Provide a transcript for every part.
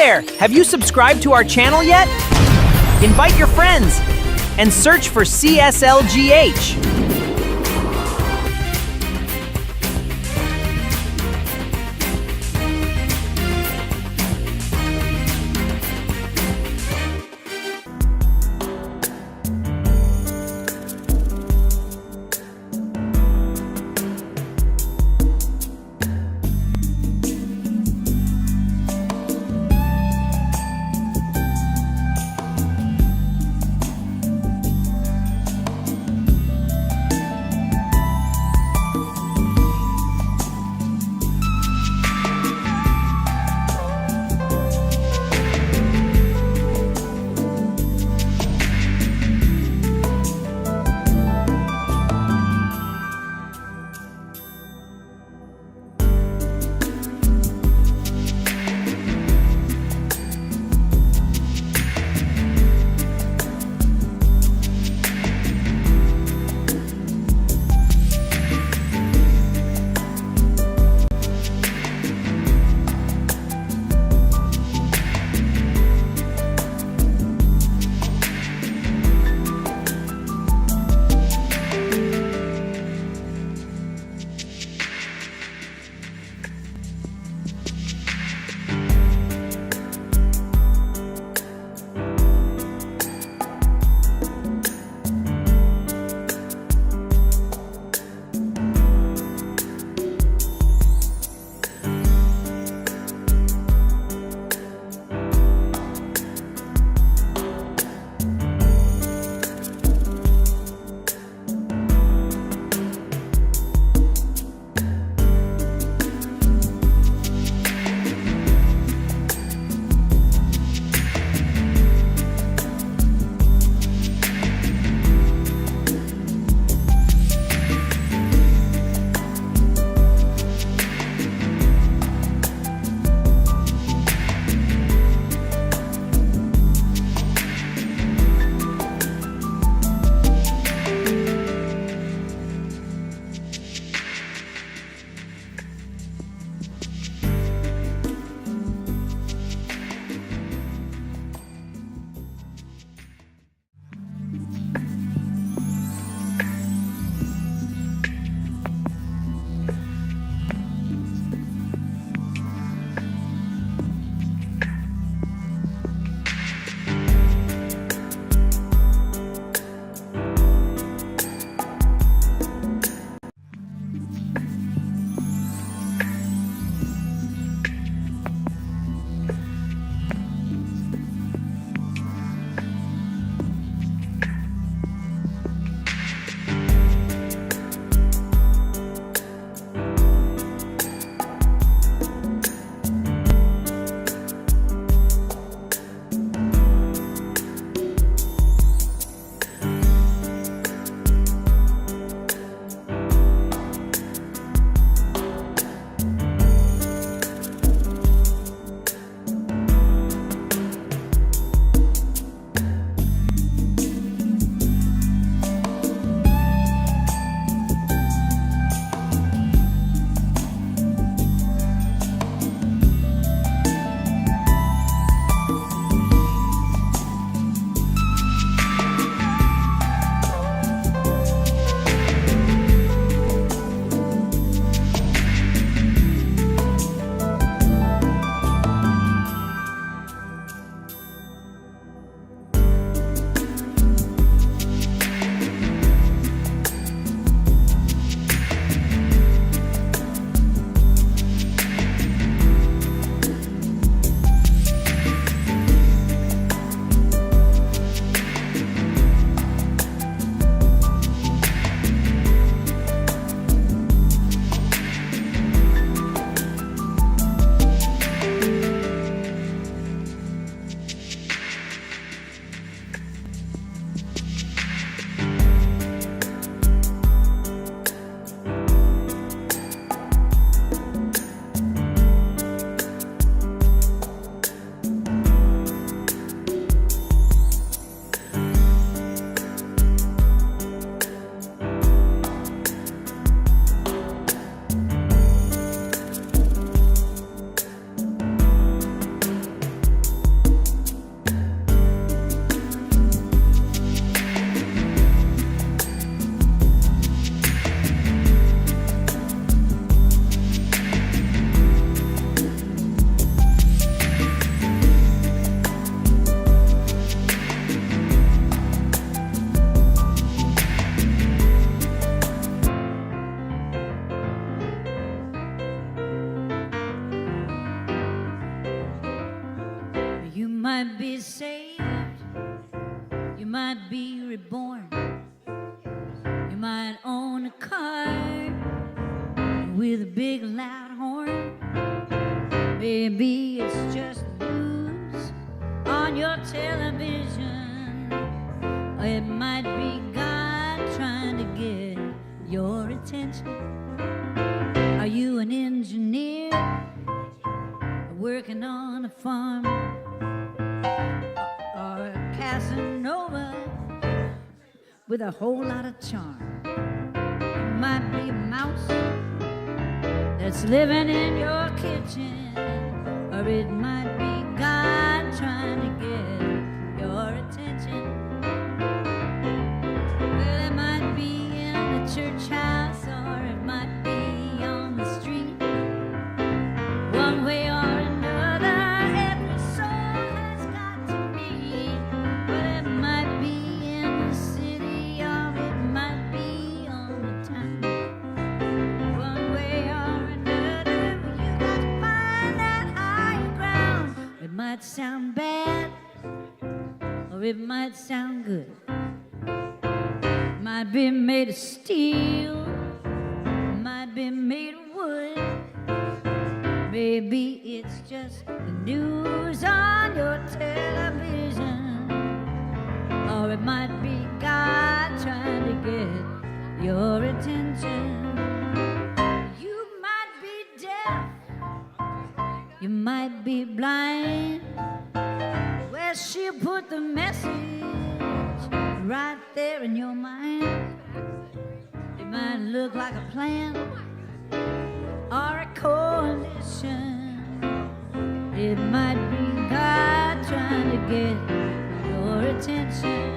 there! Have you subscribed to our channel yet? Invite your friends and search for CSLGH. be reborn. You might own a car with a big loud horn. Maybe it's just news on your television. Or it might be God trying to get your attention. Are you an engineer working on a farm? Or a Casanova with a whole lot of charm? It might be a mouse that's living in your kitchen. Or it might be God trying to get your attention. Well, it might be in the church house, or it might be on the street. One way or another, every soul has got to meet. Well, it might be in the city, or it might be on the town. One way or another, you got to find that higher ground. It might sound bad, or it might sound good. Might be made of steel, might be made of wood. Maybe it's just the news on your television. Or it might be God trying to get your attention. You might be deaf, you might be blind. Well, she'll put the message right there in your mind. It might look like a plan or a coalition. It might be God trying to get your attention.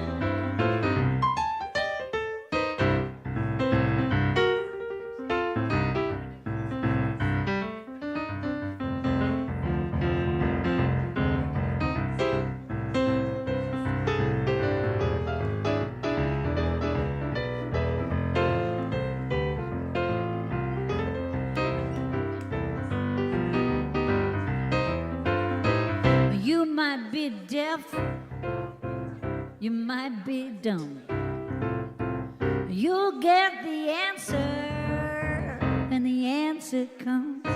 You might be deaf, you might be dumb. You'll get the answer when the answer comes.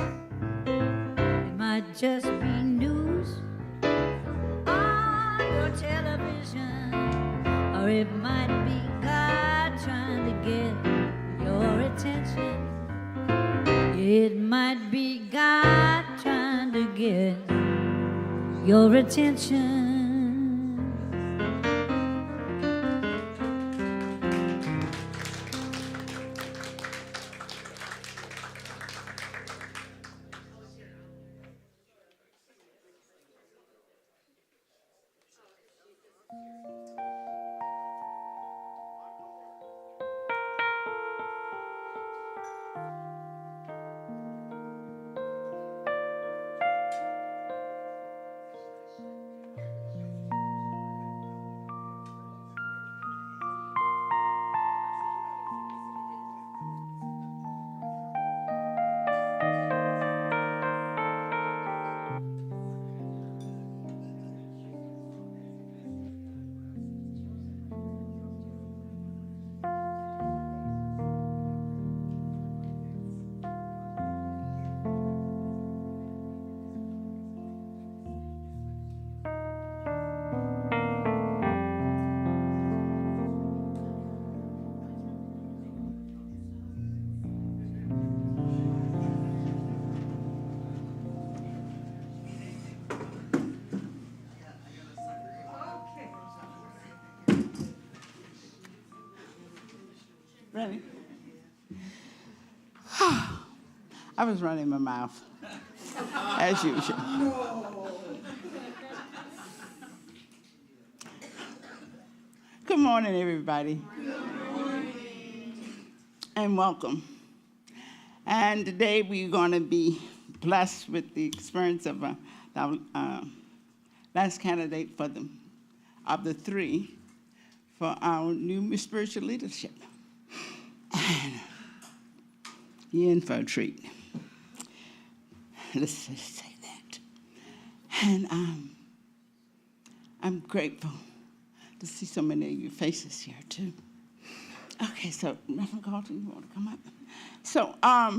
It might just be news on your television. Or it might be God trying to get your attention. It might be God trying to get your attention. Ready? I was running my mouth, as usual. Good morning, everybody. Good morning. And welcome. And today we're going to be blessed with the experience of the last candidate of the three for our new spiritual leadership. And you're in for a treat. Let's just say that. And I'm grateful to see so many of your faces here, too. Okay, so, Reverend Carlton, you want to come up? So, I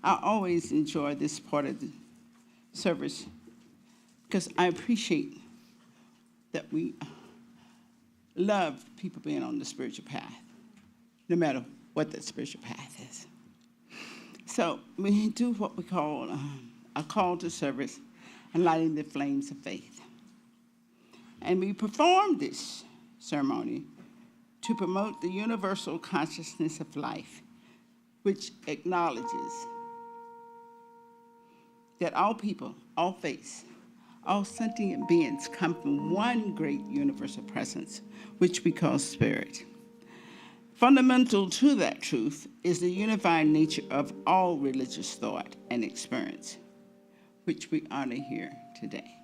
always enjoy this part of the service because I appreciate that we love people being on the spiritual path, no matter what that spiritual path is. So we do what we call a call to service and lighting the flames of faith. And we perform this ceremony to promote the universal consciousness of life, which acknowledges that all people, all faiths, all sentient beings come from one great universal presence, which we call spirit. Fundamental to that truth is the unified nature of all religious thought and experience, which we honor here today.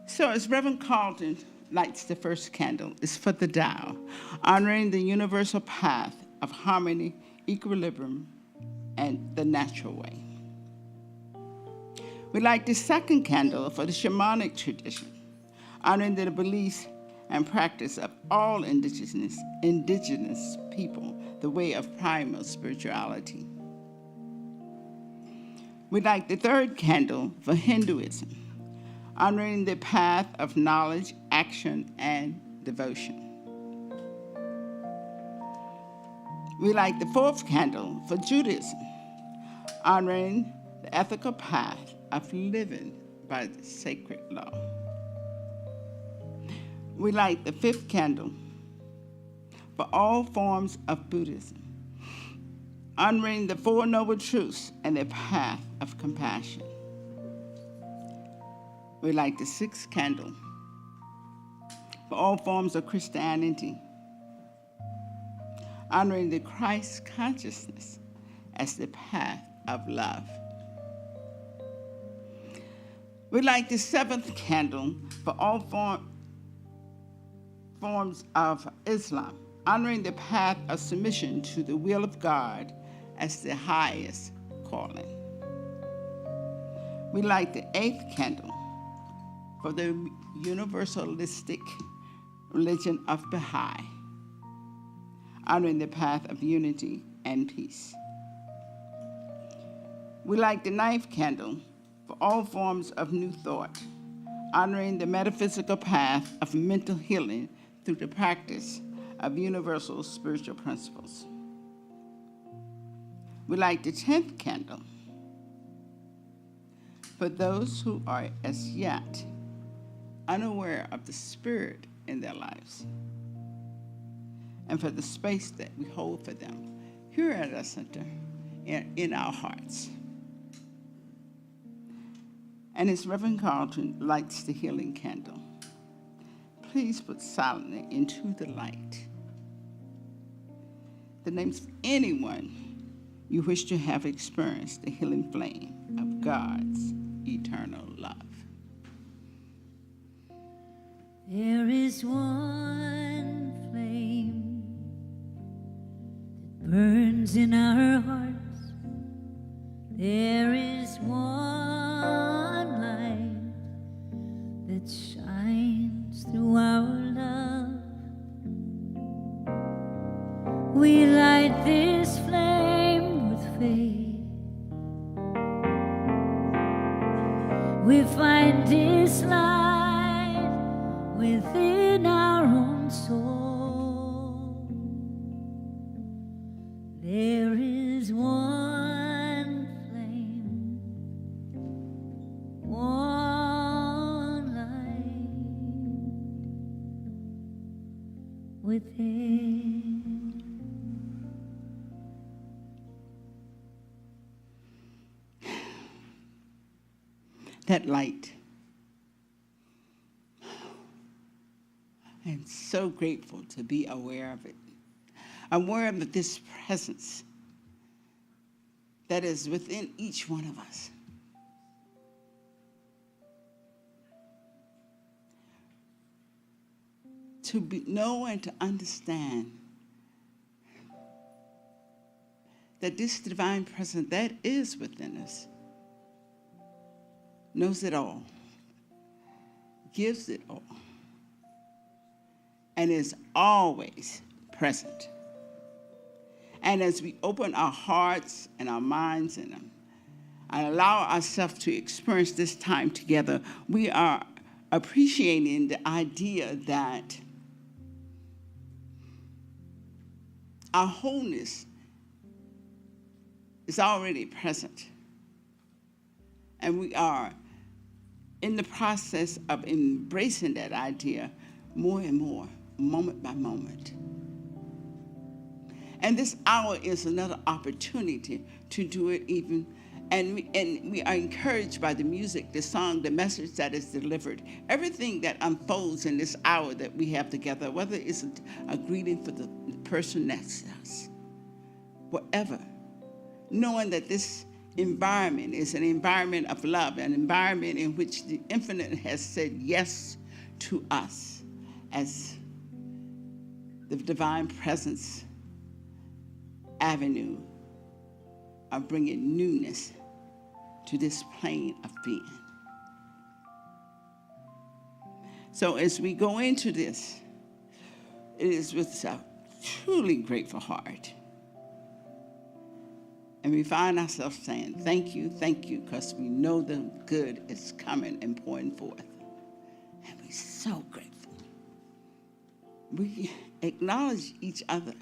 So as Reverend Carlton lights the first candle, it's for the Tao, honoring the universal path of harmony, equilibrium, and the natural way. We light the second candle for the shamanic tradition, honoring the beliefs and practice of all indigenous people, the way of primal spirituality. We light the third candle for Hinduism, honoring the path of knowledge, action, and devotion. We light the fourth candle for Judaism, honoring the ethical path of living by the sacred law. We light the fifth candle for all forms of Buddhism, honoring the Four Noble Truths and the path of compassion. We light the sixth candle for all forms of Christianity, honoring the Christ consciousness as the path of love. We light the seventh candle for all forms of Islam, honoring the path of submission to the will of God as the highest calling. We light the eighth candle for the universalistic religion of Baha'i, honoring the path of unity and peace. We light the ninth candle for all forms of new thought, honoring the metaphysical path of mental healing through the practice of universal spiritual principles. We light the 10th candle for those who are as yet unaware of the spirit in their lives, and for the space that we hold for them here at our center in our hearts. And as Reverend Carlton lights the healing candle, please put silently into the light the names of anyone you wish to have experienced the healing flame of God's eternal love. There is one flame that burns in our hearts. There is one light that shines through our love. We light this flame with faith. We find this light within our own soul. There is one flame, one light within. That light. I'm so grateful to be aware of it. Aware of this presence that is within each one of us. To know and to understand that this divine presence that is within us knows it all, gives it all and is always present. And as we open our hearts and our minds and allow ourselves to experience this time together, we are appreciating the idea that our wholeness is already present. And we are in the process of embracing that idea more and more, moment by moment. And this hour is another opportunity to do it even. And we are encouraged by the music, the song, the message that is delivered, everything that unfolds in this hour that we have together, whether it's a greeting for the person next to us, whatever, knowing that this environment is an environment of love, an environment in which the infinite has said yes to us as the divine presence avenue of bringing newness to this plane of being. So as we go into this, it is with a truly grateful heart. And we find ourselves saying, thank you, because we know the good is coming and pouring forth. And we're so grateful. We acknowledge each other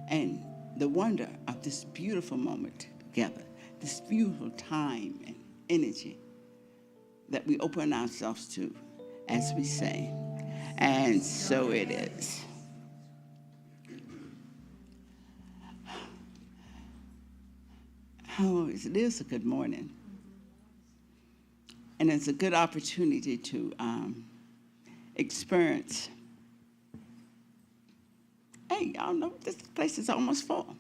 and the wonder of this beautiful moment together, this beautiful time and energy that we open ourselves to as we say, and so it is. Oh, it is a good morning. And it's a good opportunity to experience. Hey, y'all know this place is almost full.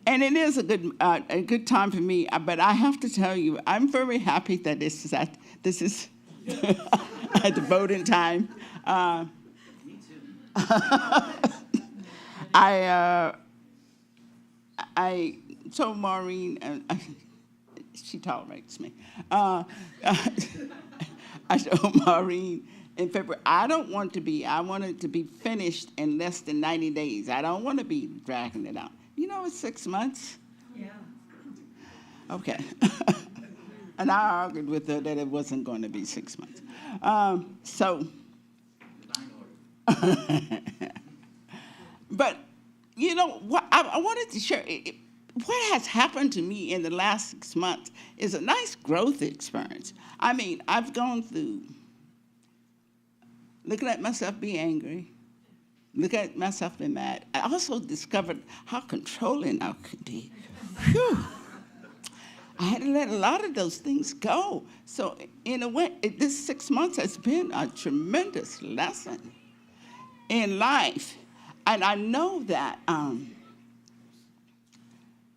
And it is a good time for me. But I have to tell you, I'm very happy that this is at the voting time. Me too. I told Maureen, she tolerates me. I told Maureen in February, I want it to be finished in less than 90 days. I don't want to be dragging it out. You know, it's 6 months. Yeah. Okay. And I argued with her that it wasn't going to be 6 months. But, you know, what I wanted to share, what has happened to me in the last 6 months is a nice growth experience. I mean, I've gone through looking at myself be angry, looking at myself be mad. I also discovered how controlling I could be. Whew. I had to let a lot of those things go. So in a way, this 6 months has been a tremendous lesson in life. And I know that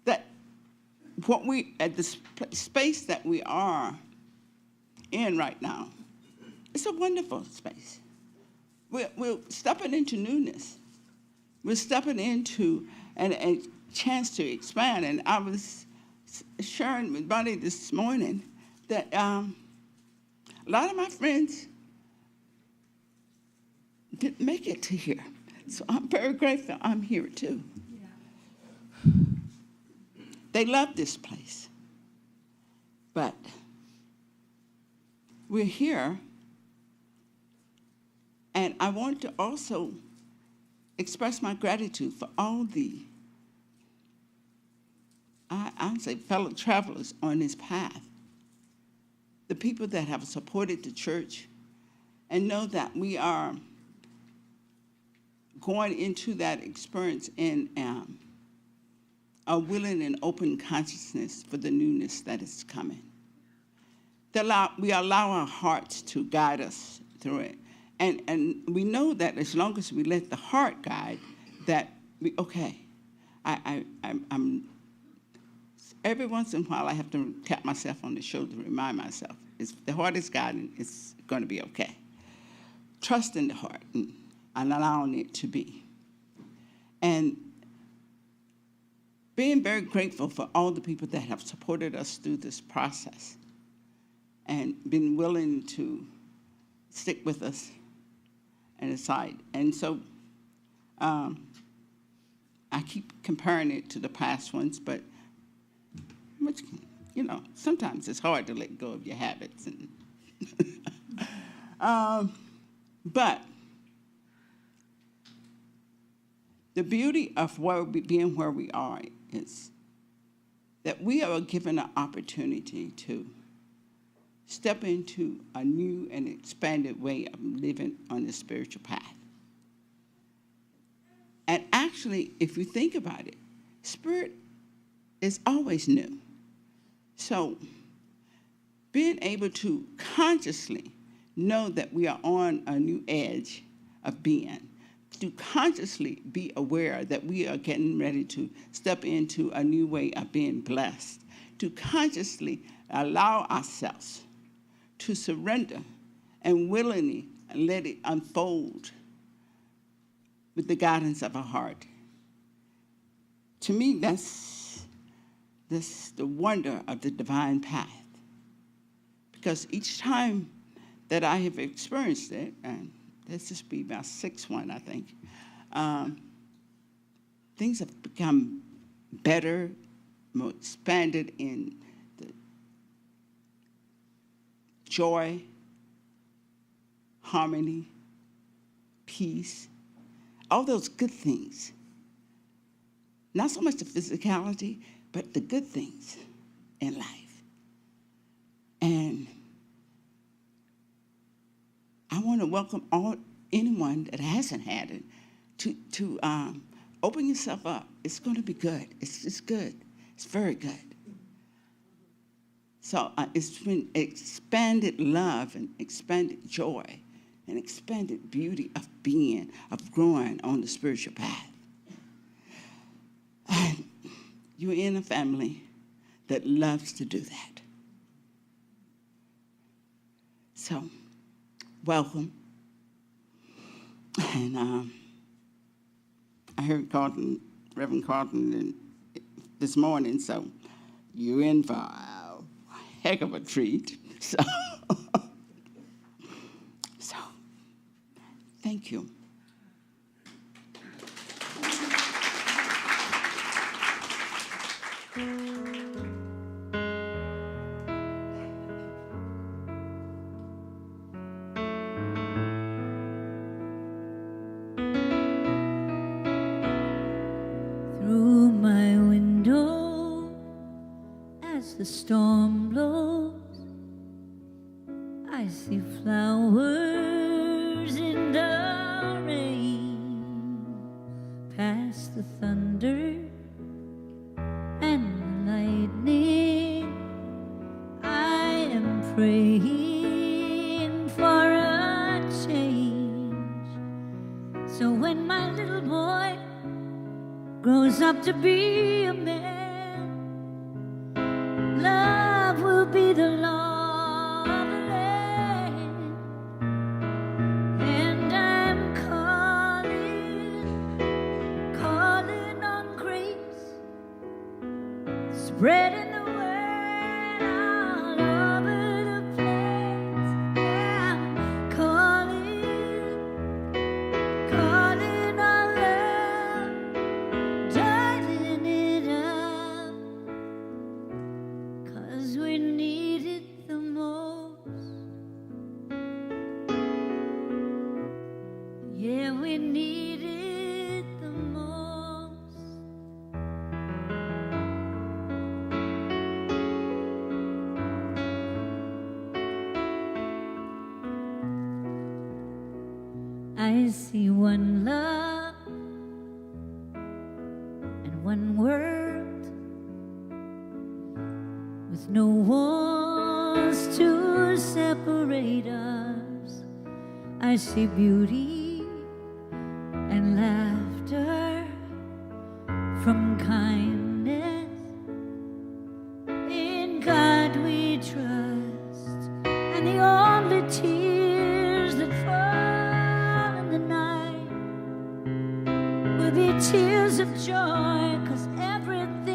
that what we at the space that we are in right now, it's a wonderful space. We're stepping into newness. We're stepping into a chance to expand. And I was sharing with Buddy this morning that a lot of my friends didn't make it to here. So I'm very grateful I'm here too. Yeah. They love this place. But we're here, and I want to also express my gratitude for all the, I would say, fellow travelers on this path, the people that have supported the church and know that we are going into that experience in a willing and open consciousness for the newness that is coming. We allow our hearts to guide us through it. And we know that as long as we let the heart guide, that I'm every once in a while I have to tap myself on the shoulder to remind myself, if the heart is guiding, it's going to be okay. Trust in the heart and allowing it to be. And being very grateful for all the people that have supported us through this process and been willing to stick with us and aside. And so I keep comparing it to the past ones, but sometimes it's hard to let go of your habits. And but the beauty of being where we are is that we are given an opportunity to step into a new and expanded way of living on the spiritual path. And actually, if you think about it, spirit is always new. So being able to consciously know that we are on a new edge of being, to consciously be aware that we are getting ready to step into a new way of being blessed, to consciously allow ourselves to surrender and willingly let it unfold with the guidance of our heart. To me, that's the wonder of the divine path. Because each time that I have experienced it, and this just be my sixth one, I think, things have become better, more expanded in the joy, harmony, peace, all those good things. Not so much the physicality, but the good things in life. And I want to welcome anyone that hasn't had it to open yourself up. It's going to be good. It's just good. It's very good. So it's been expanded love and expanded joy and expanded beauty of being, of growing on the spiritual path. And you're in a family that loves to do that. So, welcome. And I heard Reverend Carlton this morning, so you're in for a heck of a treat. So, thank you. Through my window, as the storm blows, I see flowers in the rain, past the thunder and the lightning. I am praying for a change, so when my little boy grows up to be a man, love will be the law of the land. And I'm calling on grace, spreading the word all over the place. Yeah, I'm calling on love, dialing it up, 'cause we need it the most. Yeah, we need it the most. I see one love and one world, with no walls to separate us. I see beauty and laughter from kindness. In God we trust, and the only tears that fall in the night will be tears of joy, 'cause everything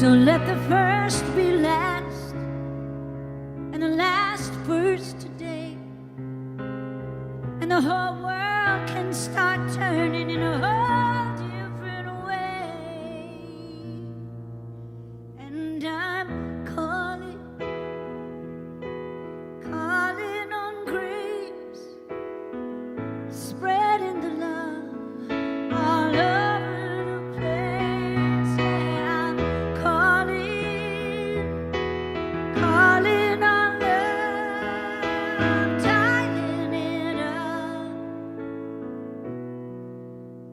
So let the first be last, and the last first today, and the whole world can start turning in a whole different way. And I'm calling on grace, spreading the love all over the place. And I'm calling on love, dialing it up,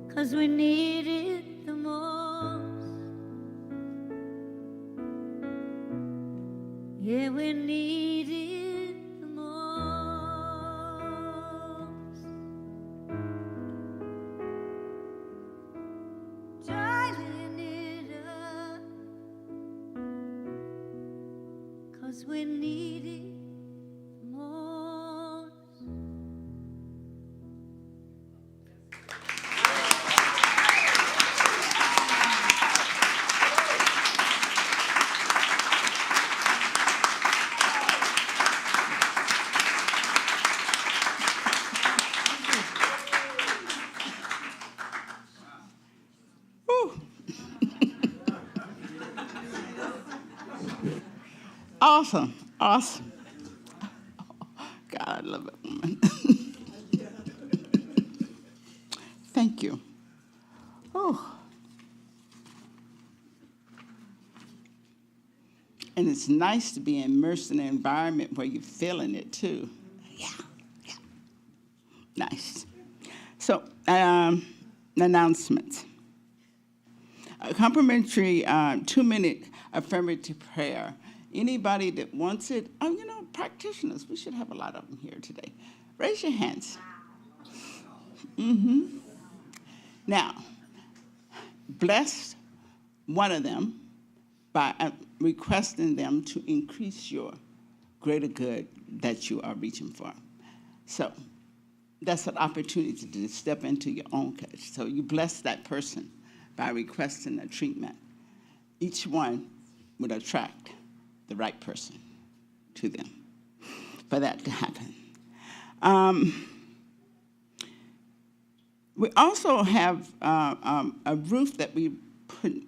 'cause we need it the most. Yeah, we need it the most. Dialing it up, 'cause we need it the most. Whew. Awesome, awesome. God, I love it, woman. Thank you. Oh. And it's nice to be immersed in an environment where you're feeling it too. Yeah. Nice. So, announcements. A complimentary 2-minute affirmative prayer. Anybody that wants it, practitioners, we should have a lot of them here today. Raise your hands. Now, bless one of them by requesting them to increase your greater good that you are reaching for. So that's an opportunity to step into your own good. So you bless that person by requesting a treatment. Each one would attract the right person to them for that to happen. We also have a roof that we put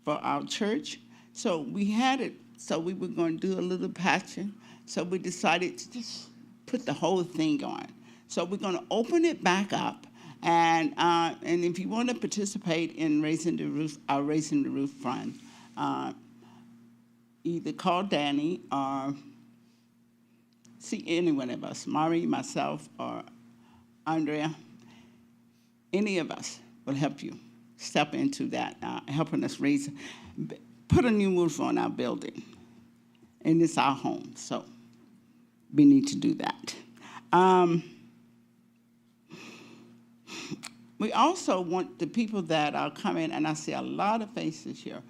for our church. So we had it, so we were going to do a little patching. So we decided to just put the whole thing on. So we're going to open it back up. And if you want to participate in raising the roof, our Raising the Roof Fund, either call Danny or see any one of us, Mari, myself, or Andrea. Any of us will help you step into that, helping us put a new roof on our building. And it's our home, so we need to do that. We also want the people that are coming, and I see a lot of faces here.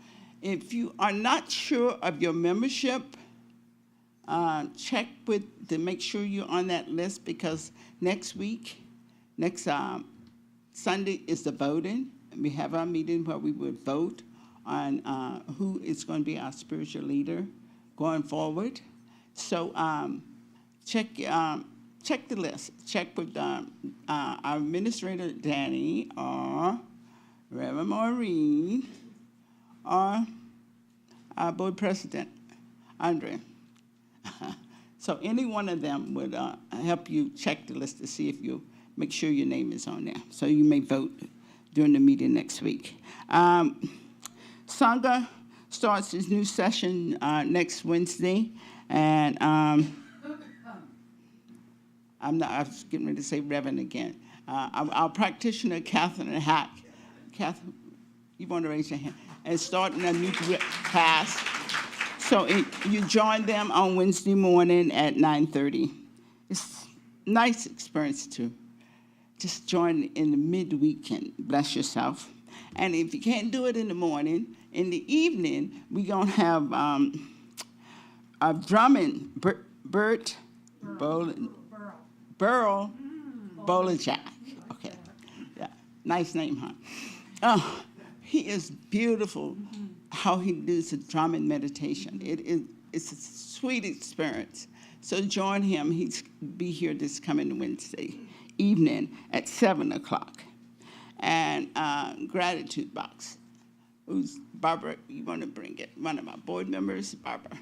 If you are not sure of your membership, check to make sure you're on that list, because next Sunday is the voting. We have our meeting where we would vote on who is going to be our spiritual leader going forward. So check the list. Check with our administrator, Danny, or Reverend Maureen, or our board president, Andre. So any one of them would help you check the list to see if you make sure your name is on there. So you may vote during the meeting next week. Sangha starts its new session next Wednesday, and I was getting ready to say Reverend again. Our practitioner, Catherine Hack. Catherine, you want to raise your hand? And starting a new class. So you join them on Wednesday morning at 9:30. It's a nice experience to just join in the midweek and bless yourself. And if you can't do it in the morning, in the evening, we're going to have a drumming, Burl Bolajak. Okay. Yeah. Nice name, huh? Oh, he is beautiful. how he does the drama and meditation. It's a sweet experience. So join him. He's be here this coming Wednesday evening at 7 o'clock. And Gratitude Box. Who's Barbara? You want to bring it? One of my board members, Barbara.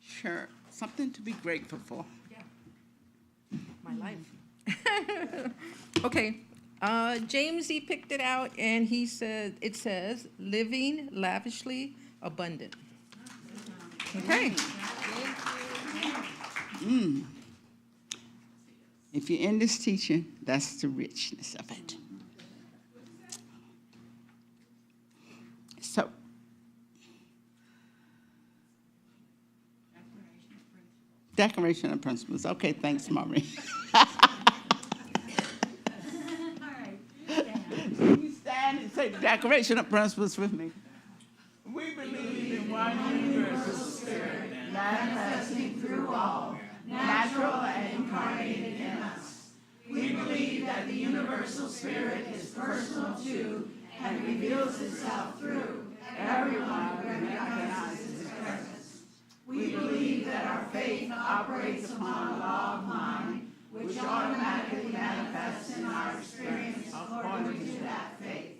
Sure. Something to be grateful for. Yeah. My life. Okay. James, he picked it out, and he said, it says, living lavishly abundant. Okay. If you're in this teaching, that's the richness of it. So, Declaration of Principles. Okay, thanks, Maureen. You stand and say the Declaration of Principles with me. We believe in one universal spirit, manifesting through all, natural and incarnated in us. We believe that the universal spirit is personal to and reveals itself through everyone who recognizes its presence. We believe that our faith operates upon a law of mind, which automatically manifests in our experience according to that faith.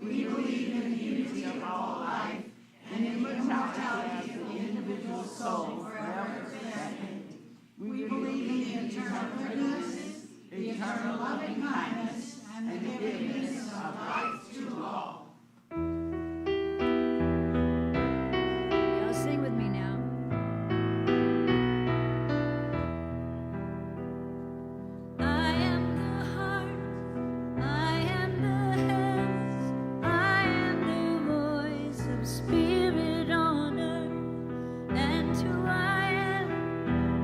We believe in the unity of all life and in the immortality of the individual soul forever presented. We believe in the eternal goodness, the eternal loving kindness, and the givingness of life to all. Y'all sing with me now. I am the heart, I am the hands, I am the voice of spirit on earth, and who I am,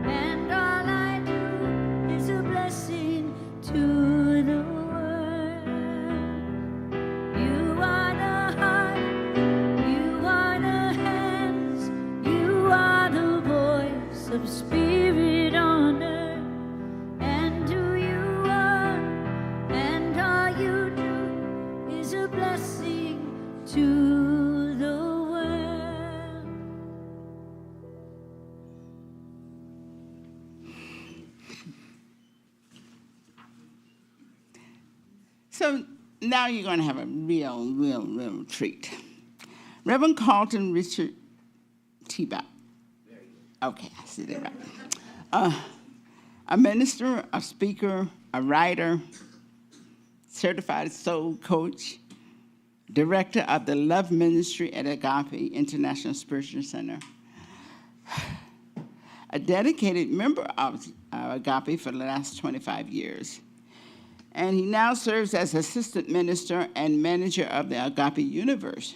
and all I do is a blessing to the world. You are the heart, you are the hands, you are the voice of spirit on earth, and who you are, and all you do is a blessing to the world. So now you're going to have a real treat. Reverend Carlton Richard Teabout. Okay, I said it right. A minister, a speaker, a writer, certified soul coach, director of the Love Ministry at Agape International Spiritual Center, a dedicated member of Agape for the last 25 years. And he now serves as assistant minister and manager of the Agape Universe,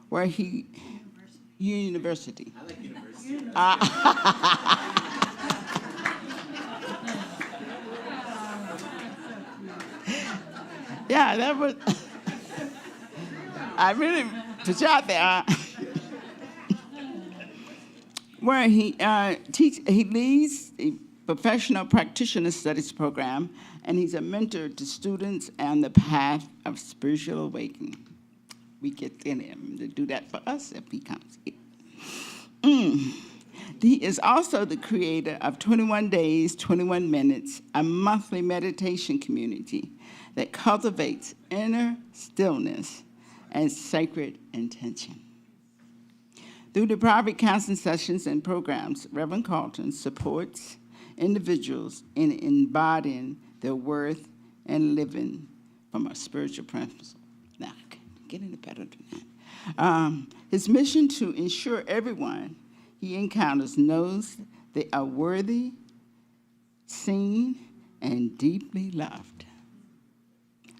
where he... University. I like university. Yeah, that was... I really put you out there. Where he leads the Professional Practitioner Studies program, and he's a mentor to students on the path of spiritual awakening. We get in him to do that for us if he comes here. He is also the creator of 21 Days, 21 Minutes, a monthly meditation community that cultivates inner stillness and sacred intention. Through the private counseling sessions and programs, Reverend Carlton supports individuals in embodying their worth and living from a spiritual principle. Now, I can't get any better than that. His mission to ensure everyone he encounters knows they are worthy, seen, and deeply loved.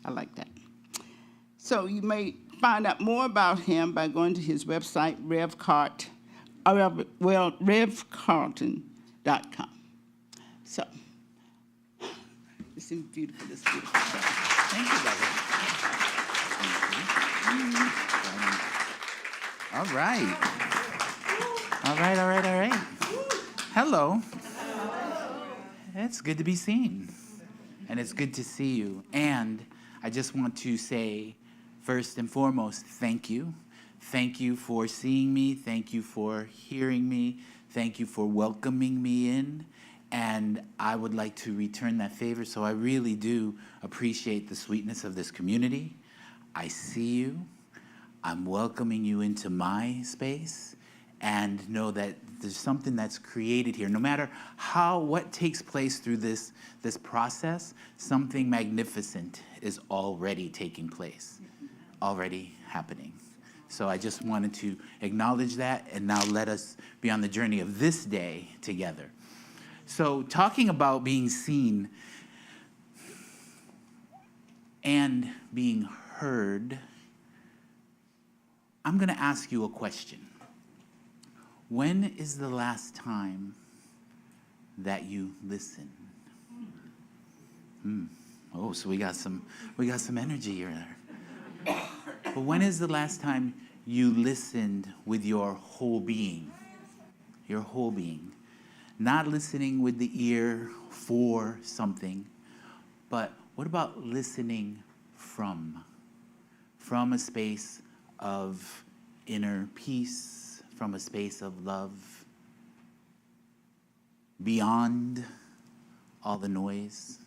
I like that. So you may find out more about him by going to his website, revcarlton.com. So, it's beautiful, it's beautiful. Thank you, Barbara. All right. All right. Hello. It's good to be seen. And it's good to see you. And I just want to say First and foremost, thank you. Thank you for seeing me. Thank you for hearing me. Thank you for welcoming me in. And I would like to return that favor. So I really do appreciate the sweetness of this community. I see you. I'm welcoming you into my space. And know that there's something that's created here. No matter what takes place through this process, something magnificent is already taking place, already happening. So I just wanted to acknowledge that, and now let us be on the journey of this day together. So talking about being seen and being heard, I'm going to ask you a question. When is the last time that you listened? Oh, so we got some energy here. But when is the last time you listened with your whole being? Your whole being. Not listening with the ear for something, but what about listening from a space of inner peace, from a space of love, beyond all the noise?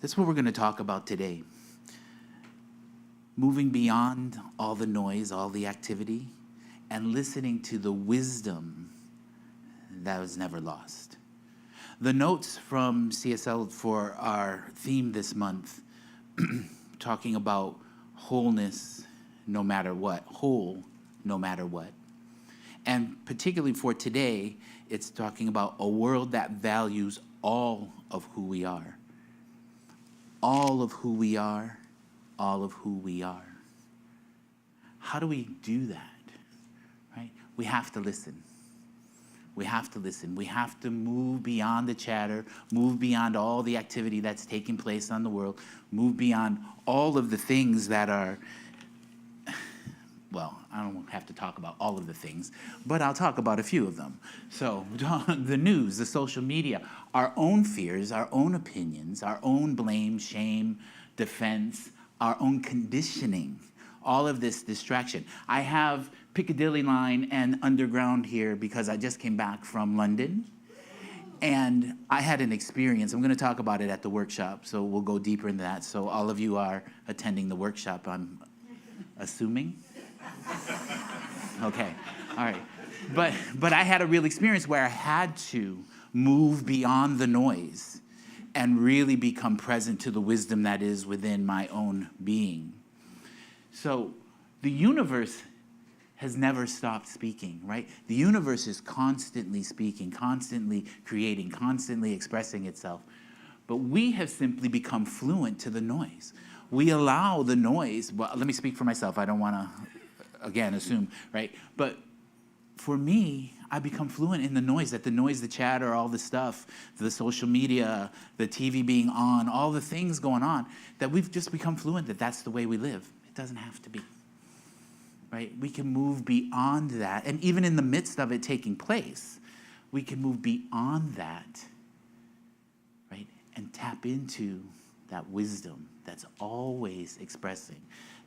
That's what we're going to talk about today. Moving beyond all the noise, all the activity, and listening to the wisdom that was never lost. The notes from CSL for our theme this month, talking about wholeness no matter what, whole no matter what. And particularly for today, it's talking about a world that values all of who we are. All of who we are, all of who we are. How do we do that? Right? We have to listen. We have to listen. We have to move beyond the chatter, move beyond all the activity that's taking place on the world, move beyond all of the things that are, well, I don't have to talk about all of the things, but I'll talk about a few of them. So the news, the social media, our own fears, our own opinions, our own blame, shame, defense, our own conditioning, all of this distraction. I have Piccadilly line and Underground here because I just came back from London. And I had an experience. I'm going to talk about it at the workshop, so we'll go deeper into that. So all of you are attending the workshop, I'm assuming? Okay, all right. But I had a real experience where I had to move beyond the noise and really become present to the wisdom that is within my own being. So the universe has never stopped speaking, right? The universe is constantly speaking, constantly creating, constantly expressing itself. But we have simply become fluent to the noise. We allow the noise, well, let me speak for myself. I don't want to, again, assume, right? But for me, I become fluent in the noise, the chatter, all the stuff, the social media, the TV being on, all the things going on, that we've just become fluent that that's the way we live. It doesn't have to be. Right? We can move beyond that. And even in the midst of it taking place, we can move beyond that, right? And tap into that wisdom that's always expressing,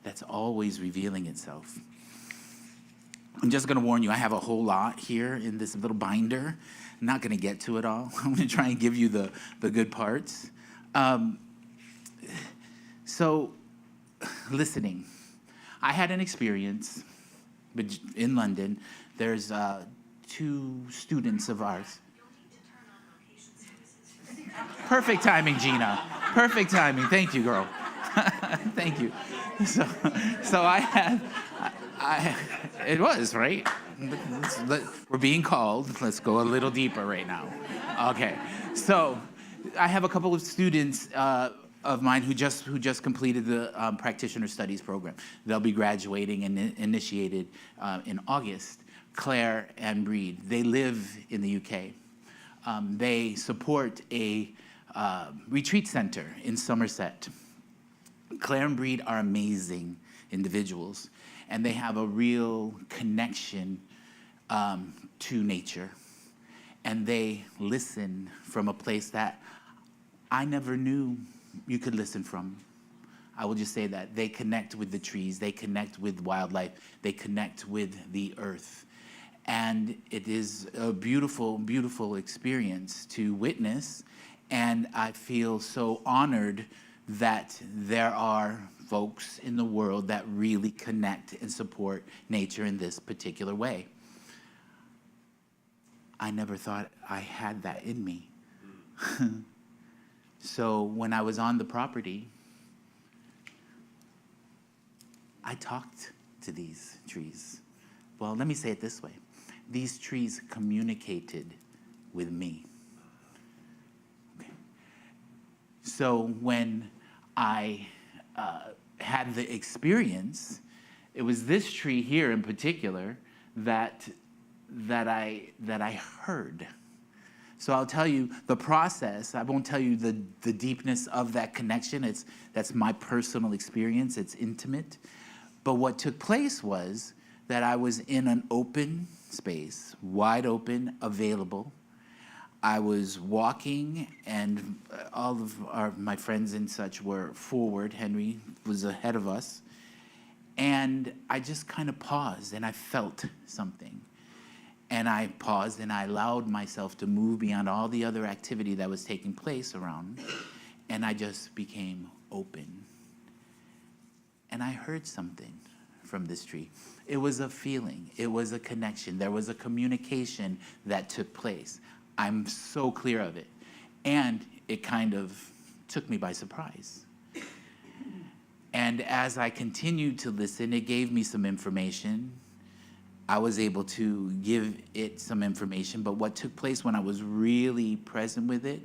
that's always revealing itself. I'm just going to warn you, I have a whole lot here in this little binder. I'm not going to get to it all. I'm going to try and give you the good parts. So, listening. I had an experience in London. There's 2 students of ours. Perfect timing, Gina. Perfect timing. Thank you, girl. Thank you. So I had, it was, right? We're being called. Let's go a little deeper right now. Okay. So I have a couple of students of mine who just completed the practitioner studies program. They'll be graduating and initiated in August. Claire and Breed. They live in the UK. They support a retreat center in Somerset. Claire and Breed are amazing individuals, and they have a real connection to nature. And they listen from a place that I never knew you could listen from. I will just say that they connect with the trees, they connect with wildlife, they connect with the earth. And it is a beautiful, beautiful experience to witness. And I feel so honored that there are folks in the world that really connect and support nature in this particular way. I never thought I had that in me. So when I was on the property, I talked to these trees. Well, let me say it this way. These trees communicated with me. Okay. So when I had the experience, it was this tree here in particular that I heard. So I'll tell you the process. I won't tell you the deepness of that connection. That's my personal experience. It's intimate. But what took place was that I was in an open space, wide open, available. I was walking, and all of my friends and such were forward. Henry was ahead of us. And I just kind of paused, and I felt something. And I paused, and I allowed myself to move beyond all the other activity that was taking place around. And I just became open. And I heard something from this tree. It was a feeling. It was a connection. There was a communication that took place. I'm so clear of it. And it kind of took me by surprise. And as I continued to listen, it gave me some information. I was able to give it some information. But what took place when I was really present with it,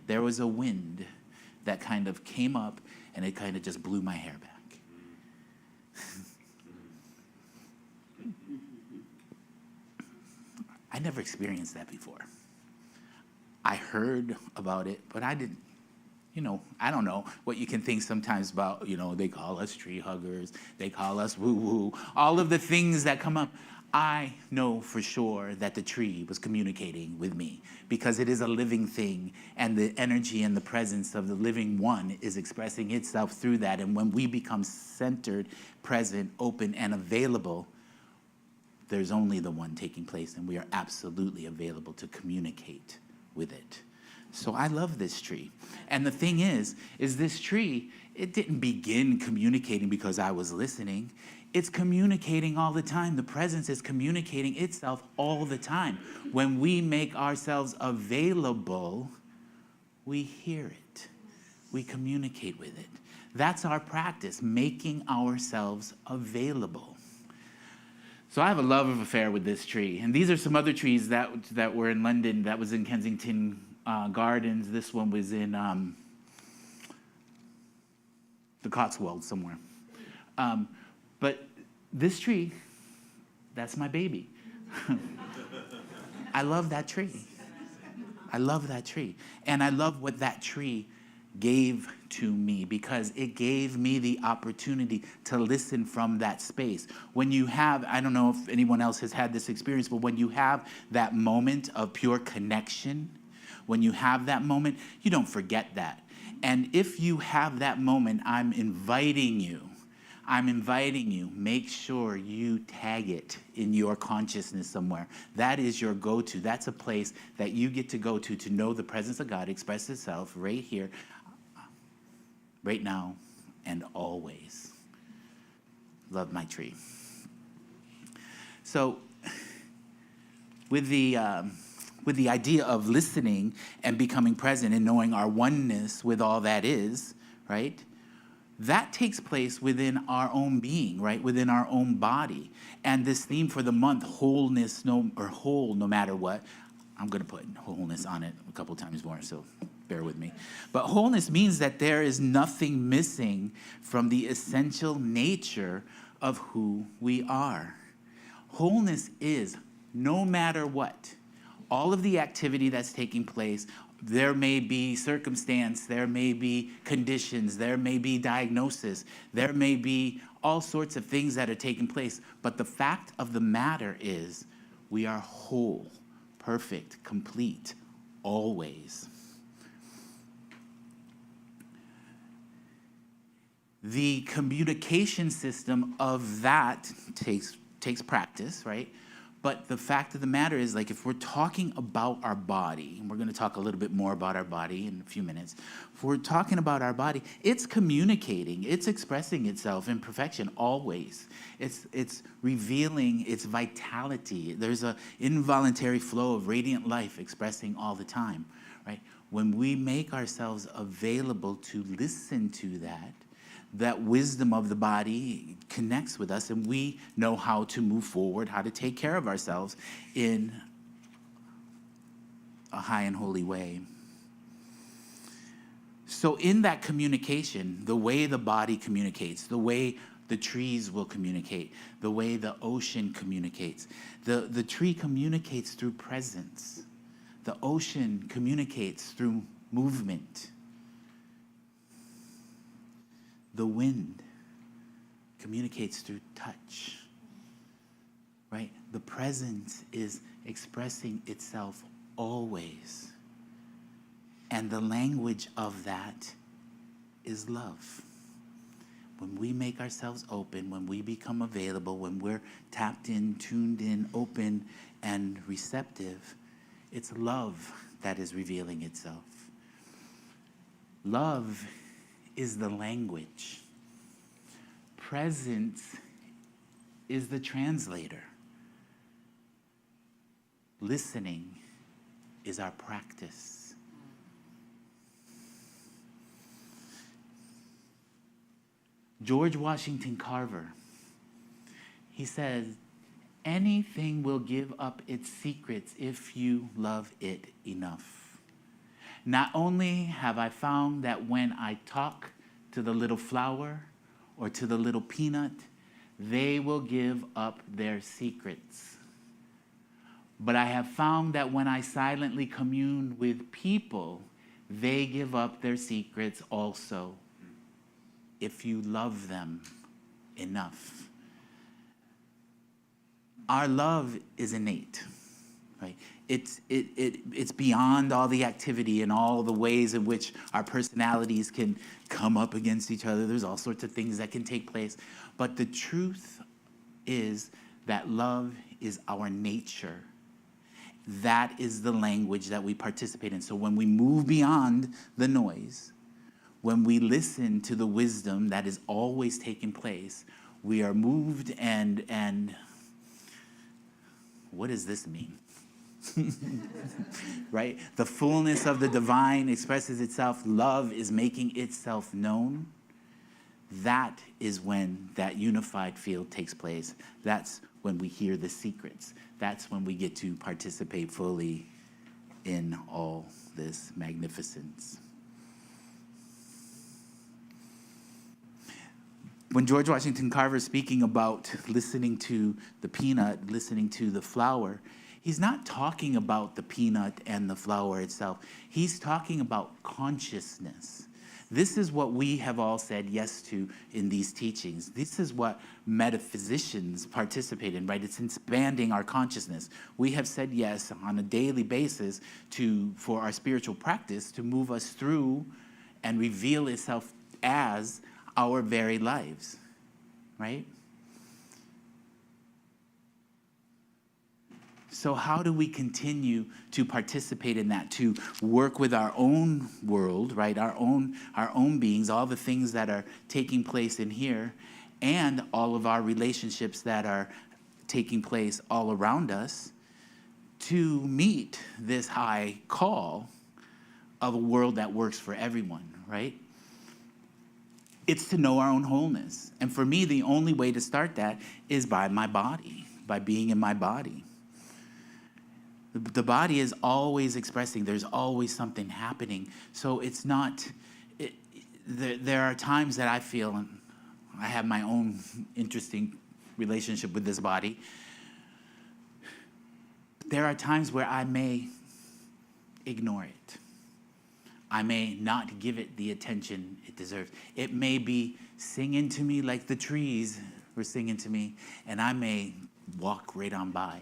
there was a wind that kind of came up, and it kind of just blew my hair back. I never experienced that before. I heard about it, but I didn't, I don't know what you can think sometimes about, they call us tree huggers, they call us woo-woo, all of the things that come up. I know for sure that the tree was communicating with me because it is a living thing, and the energy and the presence of the living one is expressing itself through that. And when we become centered, present, open, and available, there's only the one taking place, and we are absolutely available to communicate with it. So I love this tree. And the thing is this tree, it didn't begin communicating because I was listening. It's communicating all the time. The presence is communicating itself all the time. When we make ourselves available, we hear it. We communicate with it. That's our practice, making ourselves available. So I have a love affair with this tree. And these are some other trees that were in London. That was in Kensington Gardens. This one was in the Cotswolds somewhere. But this tree, that's my baby. I love that tree. I love that tree. And I love what that tree gave to me, because it gave me the opportunity to listen from that space. When you have, I don't know if anyone else has had this experience, but when you have that moment of pure connection, when you have that moment, you don't forget that. And if you have that moment, I'm inviting you, make sure you tag it in your consciousness somewhere. That is your go-to. That's a place that you get to go to know the presence of God express itself right here, right now, and always. Love my tree. So with the idea of listening and becoming present and knowing our oneness with all that is, right? That takes place within our own being, right? Within our own body. And this theme for the month, wholeness, whole no matter what, I'm going to put wholeness on it a couple times more, so bear with me. But wholeness means that there is nothing missing from the essential nature of who we are. Wholeness is, no matter what, all of the activity that's taking place. There may be circumstance, there may be conditions, there may be diagnosis, there may be all sorts of things that are taking place. But the fact of the matter is we are whole, perfect, complete, always. The communication system of that takes practice, right? But the fact of the matter is, like, if we're talking about our body, and we're going to talk a little bit more about our body in a few minutes. If we're talking about our body, it's communicating, it's expressing itself in perfection always. It's revealing its vitality. There's an involuntary flow of radiant life expressing all the time, right? When we make ourselves available to listen to that wisdom of the body connects with us, and we know how to move forward, how to take care of ourselves in a high and holy way. So in that communication, the way the body communicates, the way the trees will communicate, the way the ocean communicates, the tree communicates through presence. The ocean communicates through movement. The wind communicates through touch, right? The presence is expressing itself always. And the language of that is love. When we make ourselves open, when we become available, when we're tapped in, tuned in, open, and receptive, it's love that is revealing itself. Love is the language. Presence is the translator. Listening is our practice. George Washington Carver, he says, anything will give up its secrets if you love it enough. Not only have I found that when I talk to the little flower or to the little peanut, they will give up their secrets, but I have found that when I silently commune with people, they give up their secrets also, if you love them enough. Our love is innate, right? It's beyond all the activity and all the ways in which our personalities can come up against each other. There's all sorts of things that can take place. But the truth is that love is our nature. That is the language that we participate in. So when we move beyond the noise, when we listen to the wisdom that is always taking place, we are moved and what does this mean? Right? The fullness of the divine expresses itself. Love is making itself known. That is when that unified field takes place. That's when we hear the secrets. That's when we get to participate fully in all this magnificence. When George Washington Carver is speaking about listening to the peanut, listening to the flower, he's not talking about the peanut and the flower itself. He's talking about consciousness. This is what we have all said yes to in these teachings. This is what metaphysicians participate in, right? It's expanding our consciousness. We have said yes on a daily basis for our spiritual practice to move us through and reveal itself as our very lives, right? So how do we continue to participate in that, to work with our own world, right? Our own beings, all the things that are taking place in here, and all of our relationships that are taking place all around us, to meet this high call of a world that works for everyone, right? It's to know our own wholeness. And for me, the only way to start that is by my body, by being in my body. The body is always expressing. There's always something happening. So it's not, there are times that I feel, and I have my own interesting relationship with this body. There are times where I may ignore it. I may not give it the attention it deserves. It may be singing to me like the trees were singing to me, and I may walk right on by.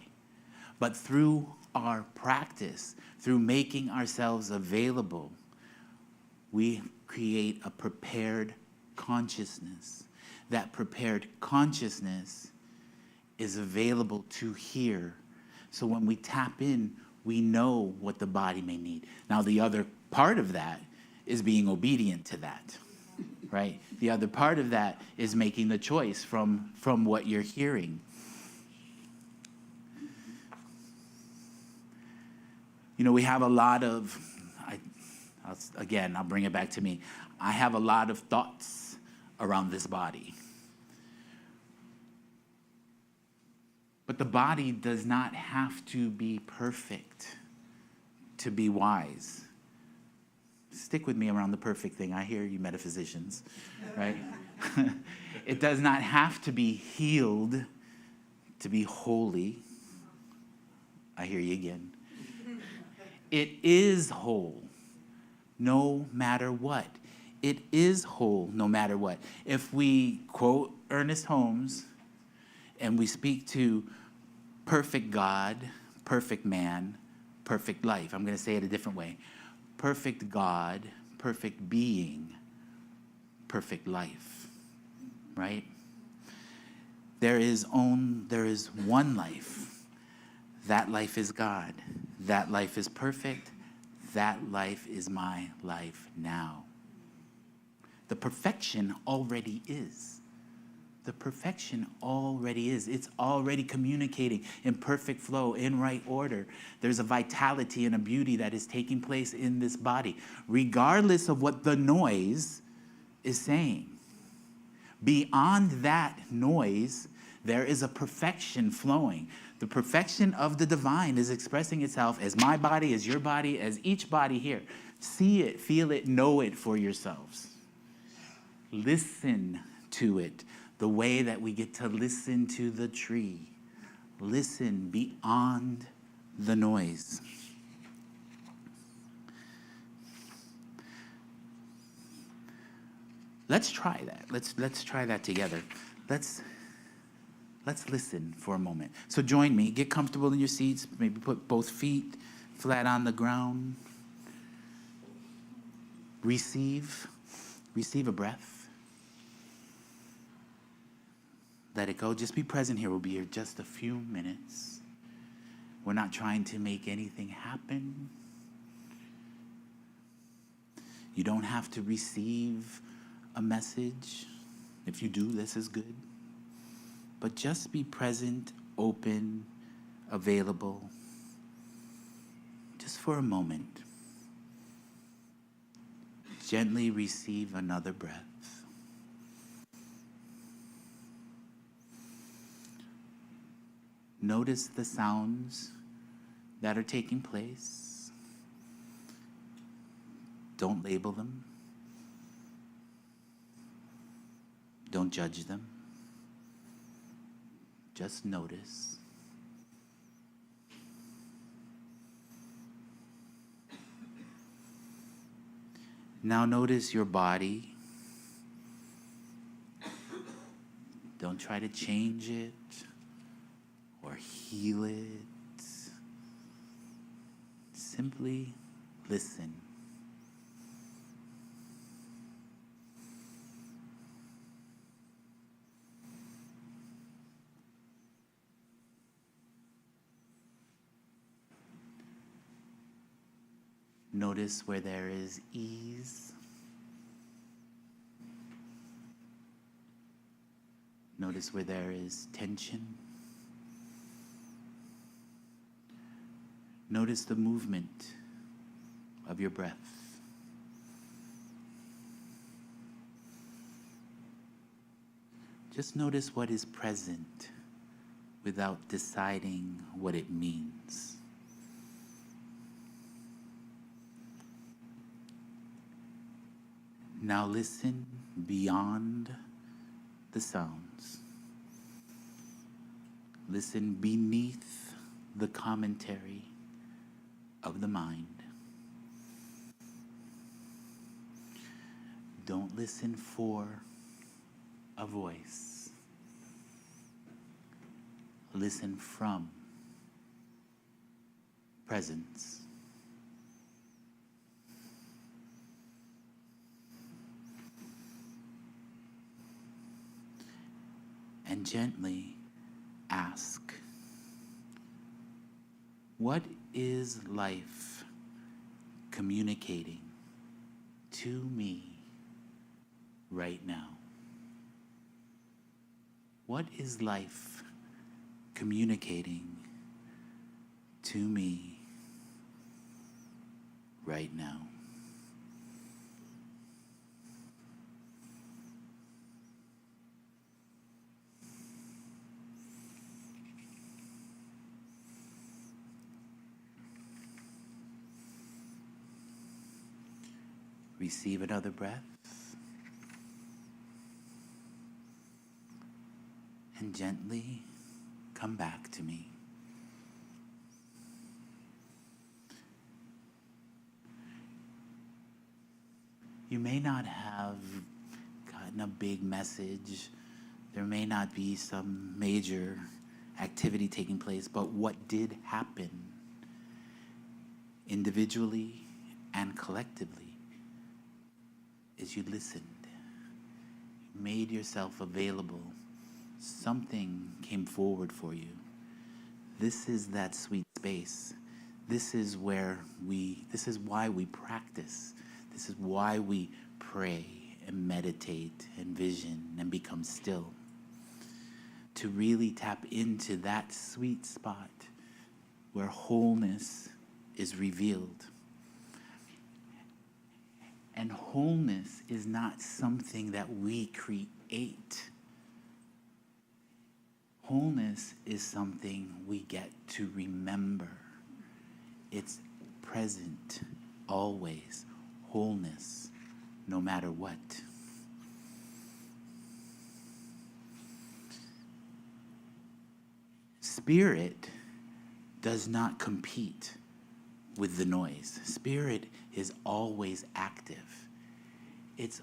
But through our practice, through making ourselves available, we create a prepared consciousness. That prepared consciousness is available to hear. So when we tap in, we know what the body may need. Now, the other part of that is being obedient to that, right? The other part of that is making the choice from what you're hearing. You know, we have a lot of, I'll bring it back to me. I have a lot of thoughts around this body. But the body does not have to be perfect to be wise. Stick with me around the perfect thing. I hear you metaphysicians, right? It does not have to be healed to be holy. I hear you again. It is whole, no matter what. It is whole, no matter what. If we quote Ernest Holmes and we speak to perfect God, perfect man, perfect life, I'm going to say it a different way. Perfect God, perfect being, perfect life, right? There is one life. That life is God. That life is perfect. That life is my life now. The perfection already is. The perfection already is. It's already communicating in perfect flow, in right order. There's a vitality and a beauty that is taking place in this body, regardless of what the noise is saying. Beyond that noise, there is a perfection flowing. The perfection of the divine is expressing itself as my body, as your body, as each body here. See it, feel it, know it for yourselves. Listen to it the way that we get to listen to the tree. Listen beyond the noise. Let's try that. Let's try that together. Let's listen for a moment. So join me. Get comfortable in your seats. Maybe put both feet flat on the ground. Receive a breath. Let it go. Just be present here. We'll be here just a few minutes. We're not trying to make anything happen. You don't have to receive a message. If you do, this is good. But just be present, open, available, just for a moment. Gently receive another breath. Notice the sounds that are taking place. Don't label them. Don't judge them. Just notice. Now notice your body. Don't try to change it or heal it. Simply listen. Notice where there is ease. Notice where there is tension. Notice the movement of your breath. Just notice what is present without deciding what it means. Now listen beyond the sounds. Listen beneath the commentary of the mind. Don't listen for a voice. Listen from presence. and gently ask, what is life communicating to me right now? What is life communicating to me right now? Receive another breath. And gently come back to me. You may not have gotten a big message. There may not be some major activity taking place, but what did happen individually and collectively is you listened. You made yourself available. Something came forward for you. This is that sweet space. This is why we practice. This is why we pray and meditate and vision and become still. To really tap into that sweet spot where wholeness is revealed. And wholeness is not something that we create. Wholeness is something we get to remember. It's present, always. Wholeness, no matter what. Spirit does not compete with the noise. Spirit is always active. It's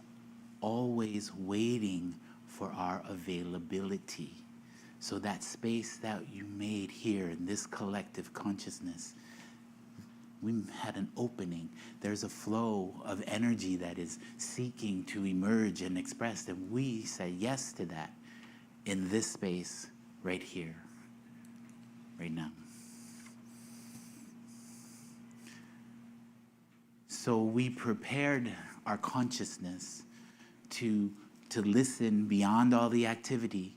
always waiting for our availability. So that space that you made here in this collective consciousness, we had an opening. There's a flow of energy that is seeking to emerge and express, and we say yes to that in this space right here, right now. So we prepared our consciousness to listen beyond all the activity.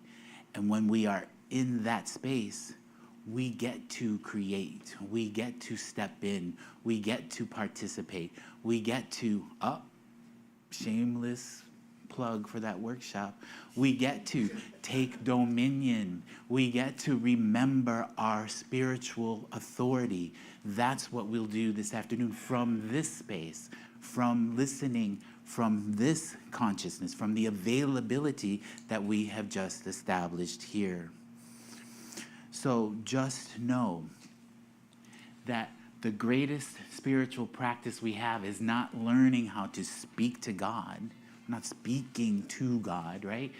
And when we are in that space, we get to create. We get to step in. We get to participate. We get to, shameless plug for that workshop. We get to take dominion. We get to remember our spiritual authority. That's what we'll do this afternoon from this space, from listening, from this consciousness, from the availability that we have just established here. So just know that the greatest spiritual practice we have is not learning how to speak to God, not speaking to God, right?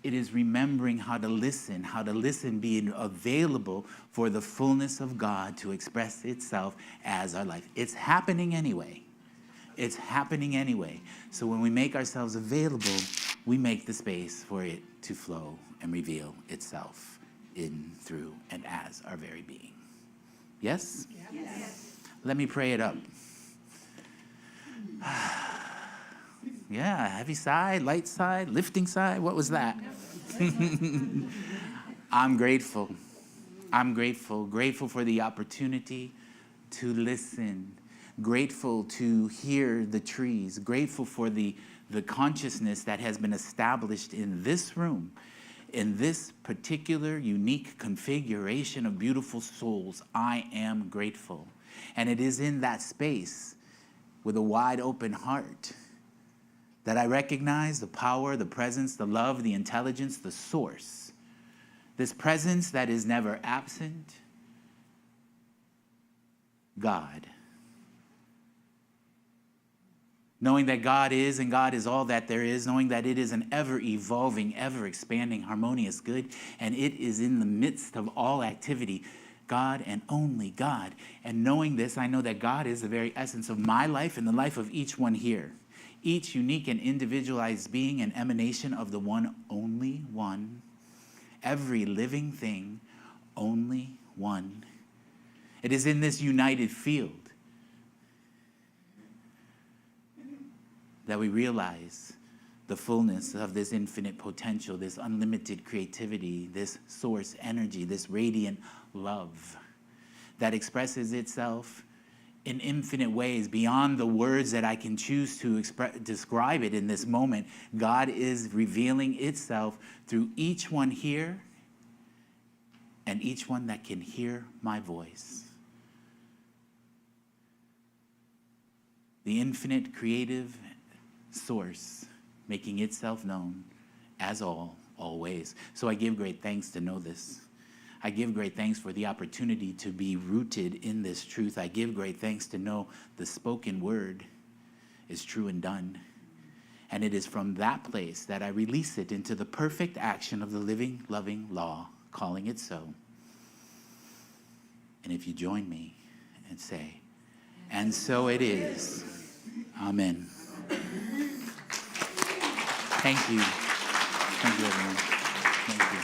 It is remembering how to listen, being available for the fullness of God to express itself as our life. It's happening anyway. It's happening anyway. So when we make ourselves available, we make the space for it to flow and reveal itself in, through, and as our very being. Yes? Yes. Let me pray it up. Yeah, heavy side, light side, lifting side. What was that? I'm grateful. I'm grateful. Grateful for the opportunity to listen. Grateful to hear the trees. Grateful for the consciousness that has been established in this room, in this particular unique configuration of beautiful souls. I am grateful. And it is in that space with a wide open heart that I recognize the power, the presence, the love, the intelligence, the source. This presence that is never absent, God. Knowing that God is and God is all that there is, knowing that it is an ever-evolving, ever-expanding, harmonious good, and it is in the midst of all activity, God and only God. And knowing this, I know that God is the very essence of my life and the life of each one here. Each unique and individualized being, an emanation of the one, only one. every living thing, only one. It is in this united field that we realize the fullness of this infinite potential, this unlimited creativity, this source energy, this radiant love that expresses itself in infinite ways beyond the words that I can choose to describe it in this moment. God is revealing itself through each one here and each one that can hear my voice. The infinite creative source making itself known as all, always. So I give great thanks to know this. I give great thanks for the opportunity to be rooted in this truth. I give great thanks to know the spoken word is true and done. And it is from that place that I release it into the perfect action of the living, loving law, calling it so. And if you join me and say, and so it is. Amen. Thank you. Thank you, everyone. Thank you.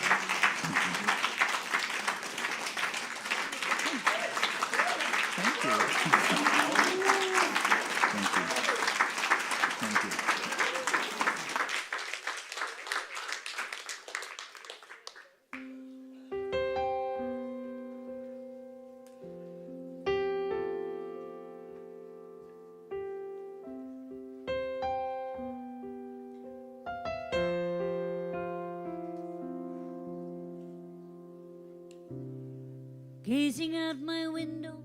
Thank you. Thank you. Thank you. Thank you. Gazing out my window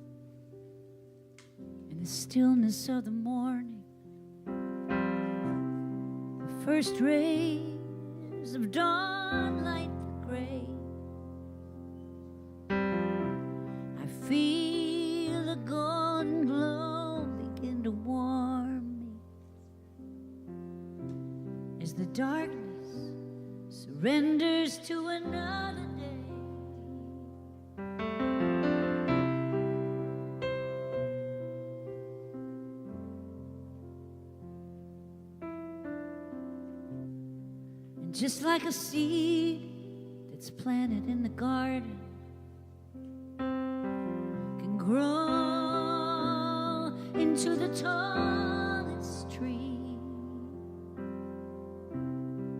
in the stillness of the morning, the first rays of dawn light the gray. I feel the golden glow begin to warm me as the darkness surrenders to another day. Just like a seed that's planted in the garden can grow into the tallest tree.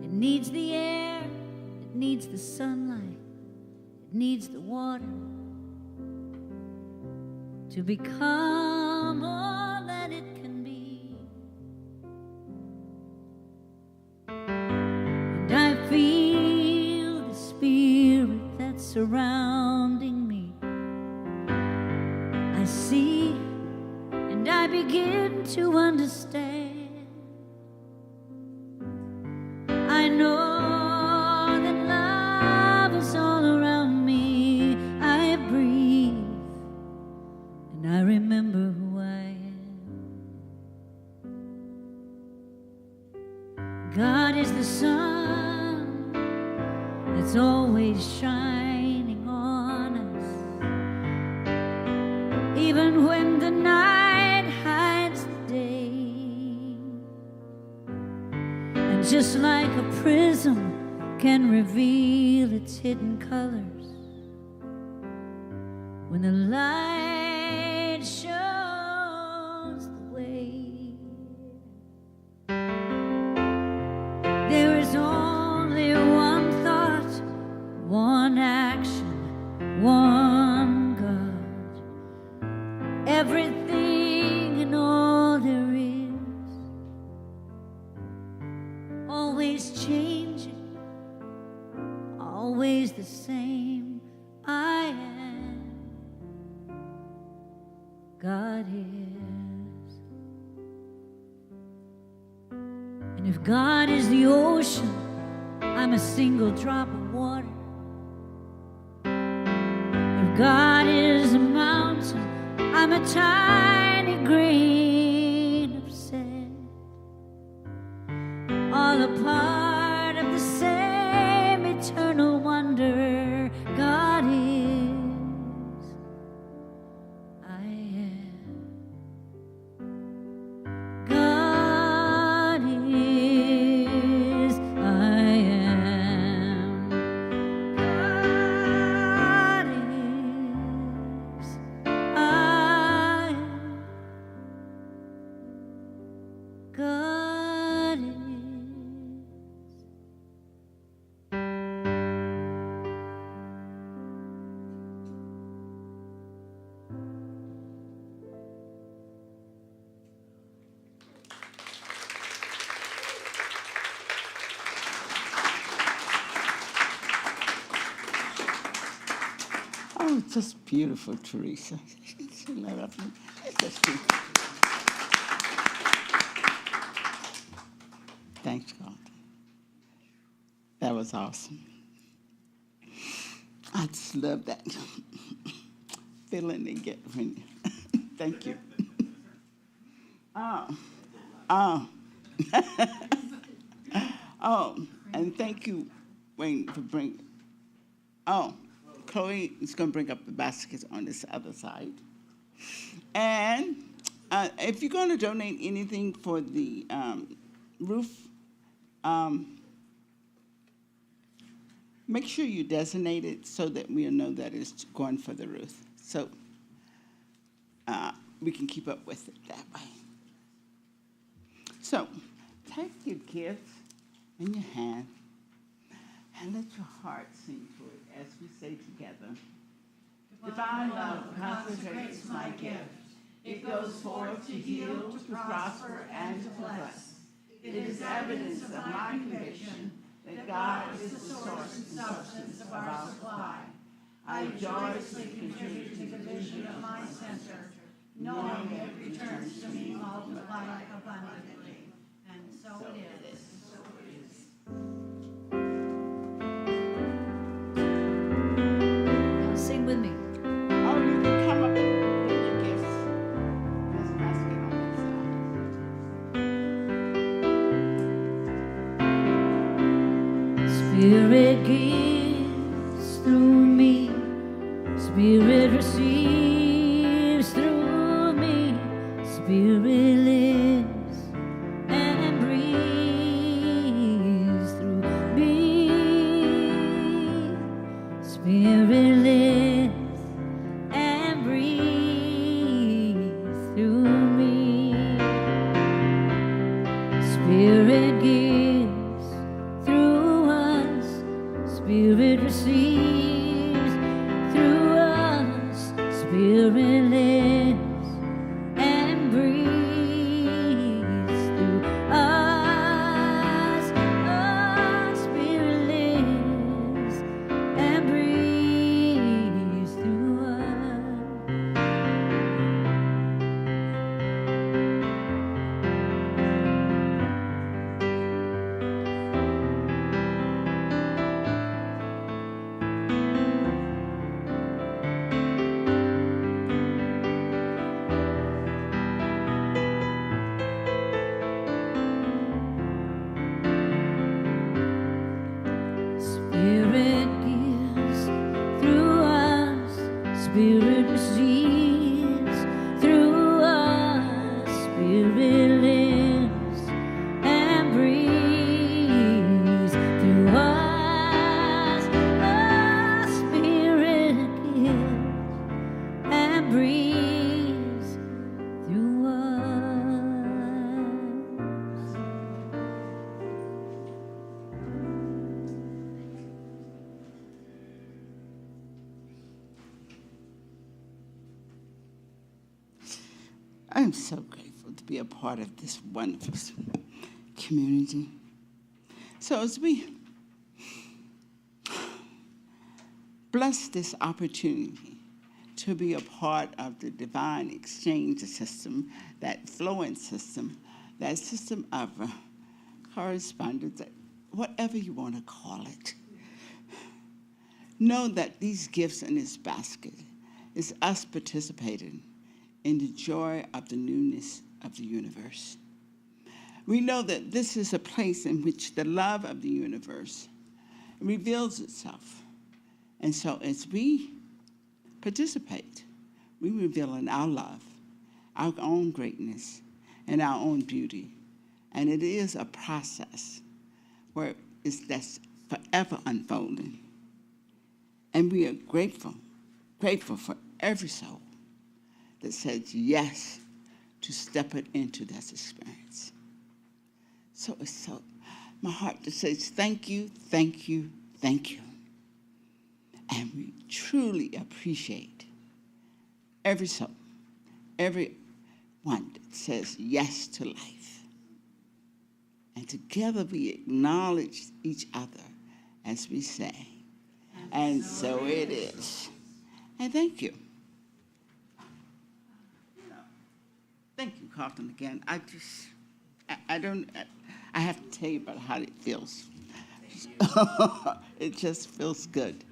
It needs the air, it needs the sunlight, it needs the water to become all that it can be. I feel the spirit that's surrounding me. I see and I begin to understand. I know that love is all around me. I breathe and I remember who I am. God is the sun that's always shining on us, even when the night hides the day. And just like a prism can reveal its hidden colors, when the light shows the way, there is only one thought, one action, one God. Everything and all there is, always changing, always the same. I am, God is. And if God is the ocean, I'm a single drop of water. If God is a mountain, I'm a tiny grain of sand, all a part of the same eternal wonder. God is, I am. God is, I am. Just beautiful, Teresa. It's just beautiful. Thanks, God. That was awesome. I just love that feeling they get when you. Thank you. And thank you, Wayne, for bringing. Chloe is going to bring up the baskets on this other side. And if you're going to donate anything for the roof, make sure you designate it so that we'll know that it's going for the roof. So we can keep up with it that way. So take your gifts in your hand and let your heart sing to it as we say together. Divine love consecrates my gift. It goes forth to heal, to prosper, and to bless. It is evidence of my conviction that God is the source and substance of our supply. I joyously contribute to the vision of my center, knowing that it returns to me multiplied abundantly. And so it is. Now sing with me. Oh, you can come up and bring your gifts. There's a basket on that side. Spirit gives through me. Spirit receives through me. Spirit lives and breathes through me. Spirit lives and breathes through me. Spirit gives through us. Spirit receives through us. Spirit lives and breathes through us. Oh, Spirit lives and breathes through us. Spirit gives through us. Spirit receives through us. Spirit lives and breathes through us. Oh, Spirit gives and breathes through us. I'm so grateful to be a part of this wonderful community. So as we bless this opportunity to be a part of the divine exchange system, that flowing system, that system of correspondence, whatever you want to call it, know that these gifts in this basket is us participating in the joy of the newness of the universe. We know that this is a place in which the love of the universe reveals itself. And so as we participate, we reveal in our love, our own greatness, and our own beauty. And it is a process where that's forever unfolding. And we are grateful for every soul that says yes to stepping into this experience. So it's my heart just says thank you, thank you, thank you. And we truly appreciate every soul, every one that says yes to life. And together we acknowledge each other as we say, and so it is. And thank you. Thank you, Carlton, again. I have to tell you about how it feels. It just feels good.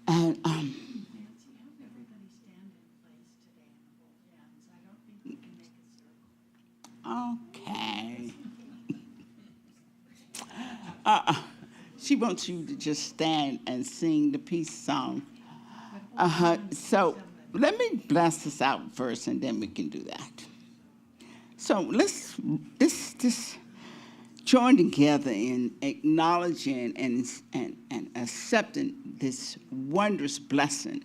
And Nancy, have everybody stand in place today and hold hands. I don't think we can make a circle. okay. She wants you to just stand and sing the peace song. So let me bless us out first, and then we can do that. So let's just join together in acknowledging and accepting this wondrous blessing.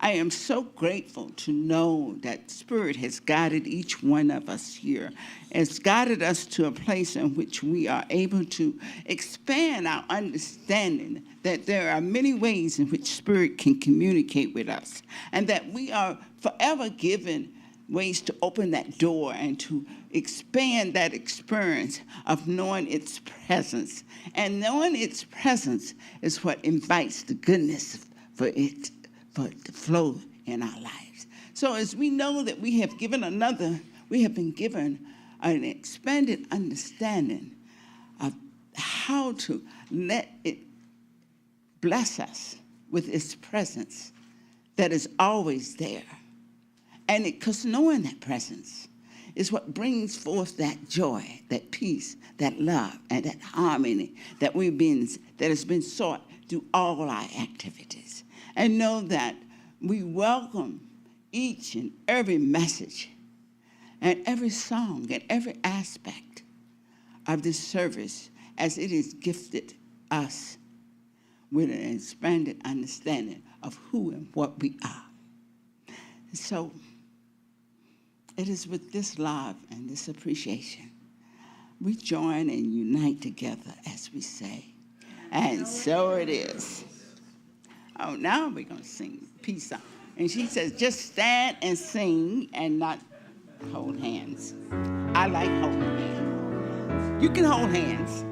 I am so grateful to know that Spirit has guided each one of us here, has guided us to a place in which we are able to expand our understanding that there are many ways in which Spirit can communicate with us, and that we are forever given ways to open that door and to expand that experience of knowing its presence. And knowing its presence is what invites the goodness for it to flow in our lives. So as we know that we have been given an expanded understanding of how to let it bless us with its presence that is always there. And because knowing that presence is what brings forth that joy, that peace, that love, and that harmony that has been sought through all our activities. And know that we welcome each and every message and every song and every aspect of this service as it has gifted us with an expanded understanding of who and what we are. So it is with this love and this appreciation we join and unite together as we say, and so it is. Oh, now we're going to sing peace song. And she says, just stand and sing and not hold hands. I like holding hands. You can hold hands.